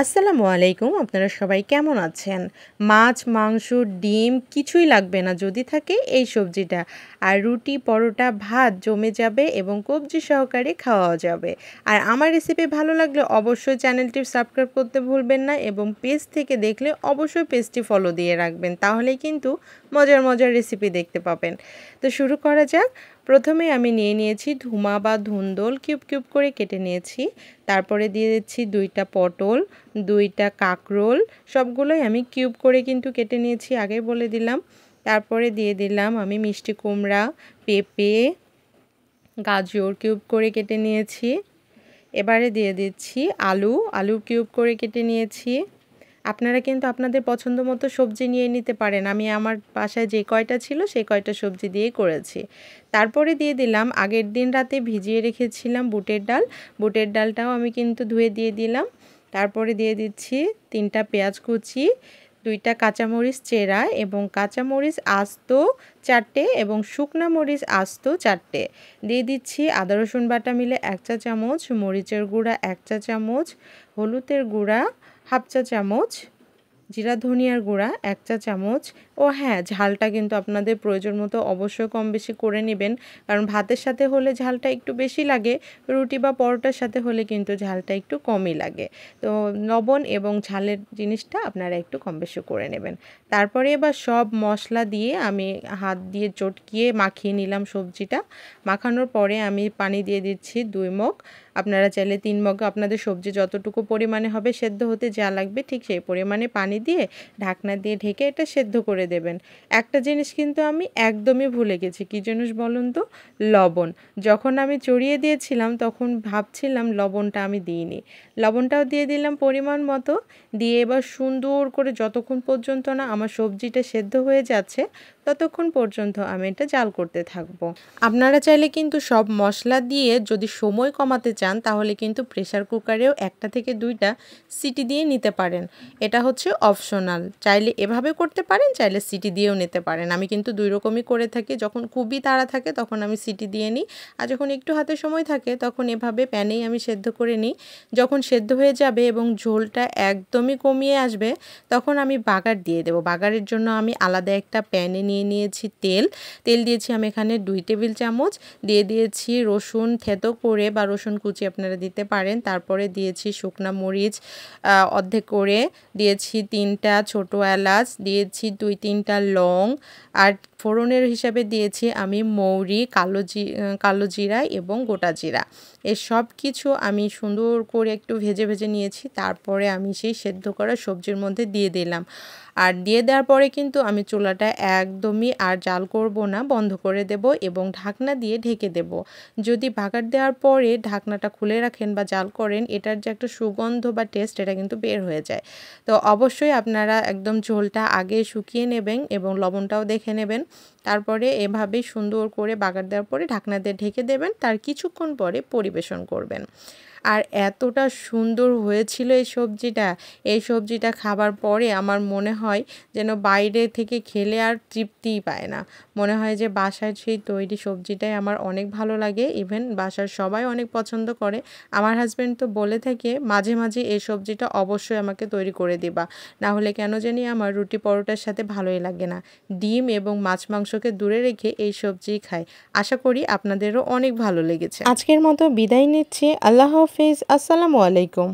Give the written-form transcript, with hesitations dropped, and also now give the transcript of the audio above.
আসসালামু আলাইকুম। আপনারা সবাই কেমন আছেন? মাছ, মাংস, ডিম কিছুই লাগবে না যদি থাকে এই সবজিটা। আর রুটি, পরোটা, ভাত জমে যাবে এবং কবজি সহকারে খাওয়াও যাবে। আর আমার রেসিপি ভালো লাগলে অবশ্যই চ্যানেলটি সাবস্ক্রাইব করতে ভুলবেন না এবং পেজ থেকে দেখলে অবশ্যই পেজটি ফলো দিয়ে রাখবেন। তাহলেই কিন্তু মজার মজার রেসিপি দেখতে পাবেন। তো শুরু করা যাক। প্রথমে আমি নিয়ে নিয়েছি ধুমা বা ধুন্দল কিউব কিউব করে কেটে নিয়েছি। তারপরে দিয়ে দিচ্ছি 2টা পটল, 2টা কাঁকরোল, সবগুলোই আমি কিউব করে কিন্তু কেটে নিয়েছি, আগেই বলে দিলাম। তারপরে দিয়ে দিলাম আমি মিষ্টি কুমড়া, পেঁপে, গাজর কিউব করে কেটে নিয়েছি। এবারে দিয়ে দিচ্ছি আলু কিউব করে কেটে নিয়েছি। আপনারা কিন্তু আপনাদের পছন্দ মতো সবজি নিয়ে নিতে পারেন। আমি আমার বাসায় যে কয়টা ছিল সেই কয়টা সবজি দিয়েই করেছি। তারপরে দিয়ে দিলাম আগের দিন রাতে ভিজিয়ে রেখেছিলাম বুটের ডাল। বুটের ডালটাও আমি কিন্তু ধুয়ে দিয়ে দিলাম। তারপরে দিয়ে দিচ্ছি 3টা পেঁয়াজ কুচি, 2টা কাঁচামরিচ চেরা এবং কাঁচামরিচ আস্ত 4টে এবং শুকনা মরিচ আস্ত 4টে। দিয়ে দিচ্ছি আদা রসুন বাটা মিলে 1 চা চামচ, মরিচের গুঁড়া 1 চা চামচ, হলুদের গুঁড়া হাফ চা চামচ, জিরা ধনিয়ার গুঁড়া 1 চা চামচ। ও হ্যাঁ, ঝালটা কিন্তু আপনাদের প্রয়োজন মতো অবশ্যই কম বেশি করে নেবেন, কারণ ভাতের সাথে হলে ঝালটা একটু বেশি লাগে, রুটি বা পরোটার সাথে হলে কিন্তু ঝালটা একটু কমই লাগে। তো লবণ এবং ঝালের জিনিসটা আপনারা একটু কম বেশি করে নেবেন। তারপরে এবার সব মশলা দিয়ে আমি হাত দিয়ে চটকিয়ে মাখিয়ে নিলাম সবজিটা। মাখানোর পরে আমি পানি দিয়ে দিচ্ছি 2 মগ। আপনারা চাইলে 3 মগ, আপনাদের সবজি যতটুকু পরিমাণে হবে সেদ্ধ হতে যা লাগবে ঠিক সেই পরিমাণে পানি দিয়ে ঢাকনা দিয়ে ঢেকে এটা সেদ্ধ করে দেবেন। একটা জিনিস কিন্তু আমি একদমই ভুলে গেছি, কী জিনিস বলুন তো? লবণ। যখন আমি চড়িয়ে দিয়েছিলাম তখন ভাবছিলাম লবণটা আমি দিইনি। লবণটাও দিয়ে দিলাম পরিমাণ মতো। দিয়ে এবার সুন্দর করে যতক্ষণ পর্যন্ত না আমার সবজিটা সেদ্ধ হয়ে যাচ্ছে ততক্ষণ পর্যন্ত আমি এটা জাল করতে থাকবো। আপনারা চাইলে কিন্তু সব মশলা দিয়ে যদি সময় কমাতে চান তাহলে কিন্তু প্রেসার কুকারেও 1টা থেকে 2টা সিটি দিয়ে নিতে পারেন। এটা হচ্ছে অপশনাল। চাইলে এভাবে করতে পারেন, চাইলে সিটি দিয়েও নিতে পারেন। আমি কিন্তু 2 রকমই করে থাকি। যখন খুবই তাড়া থাকে তখন আমি সিটি দিয়ে নিই, আর যখন একটু হাতে সময় থাকে তখন এভাবে প্যানেই আমি সেদ্ধ করে নিই। যখন সেদ্ধ হয়ে যাবে এবং ঝোলটা একদমই কমিয়ে আসবে তখন আমি বাগার দিয়ে দেবো। বাগারের জন্য আমি আলাদা একটা প্যানে নিয়ে নিয়েছি তেল দিয়েছি আমি এখানে 2 টেবিল চামচ। দিয়ে দিয়েছি রসুন থেতো করে বা রসুন কুচি আপনারা দিতে পারেন। তারপরে দিয়েছি শুকনা মরিচ অর্ধেক করে, দিয়েছি 3টা ছোট এলাচ, দিয়েছি 2-3টা লং, আর ফোড়নের হিসাবে দিয়েছি আমি মৌরি, কালো জিরা এবং গোটা জিরা। এই সব কিছু আমি সুন্দর করে একটু ভেজে ভেজে নিয়েছি। তারপরে আমি সেই সেদ্ধ করা সবজির মধ্যে দিয়ে দিলাম। আর দিয়ে দেওয়ার পরে কিন্তু আমি চুলাটা একদমই আর জাল করব না, বন্ধ করে দেব এবং ঢাকনা দিয়ে ঢেকে দেব। যদি বাগার দেওয়ার পরে ঢাকনাটা খুলে রাখেন বা জাল করেন, এটার যে একটা সুগন্ধ বা টেস্ট এটা কিন্তু বের হয়ে যায়। তো অবশ্যই আপনারা একদম ঝোলটা আগে শুকিয়ে নেবেন এবং লবণটাও দেখে নেবেন। তারপরে এভাবেই সুন্দর করে বাগার দেওয়ার পরে ঢাকনা দিয়ে ঢেকে দেবেন। তার কিছুক্ষণ পরে পরিবেশন করবেন। আর এতটা সুন্দর হয়েছিল এই সবজিটা খাবার পরে আমার মনে হয় যেন বাইরে থেকে খেলে আর তৃপ্তিই পায় না। মনে হয় যে বাসায় সেই তৈরি সবজিটাই আমার অনেক ভালো লাগে। ইভেন বাসার সবাই অনেক পছন্দ করে। আমার হাজব্যান্ড তো বলে থাকে মাঝে মাঝে এই সবজিটা অবশ্যই আমাকে তৈরি করে দিবা, না হলে কেন জানি আমার রুটি পরোটার সাথে ভালোই লাগে না। ডিম এবং মাছ মাংসকে দূরে রেখে এই সবজিই খাই। আশা করি আপনাদেরও অনেক ভালো লেগেছে। আজকের মতো বিদায় নিচ্ছি। আল্লাহ হাফিজ। আসসালামু আলাইকুম।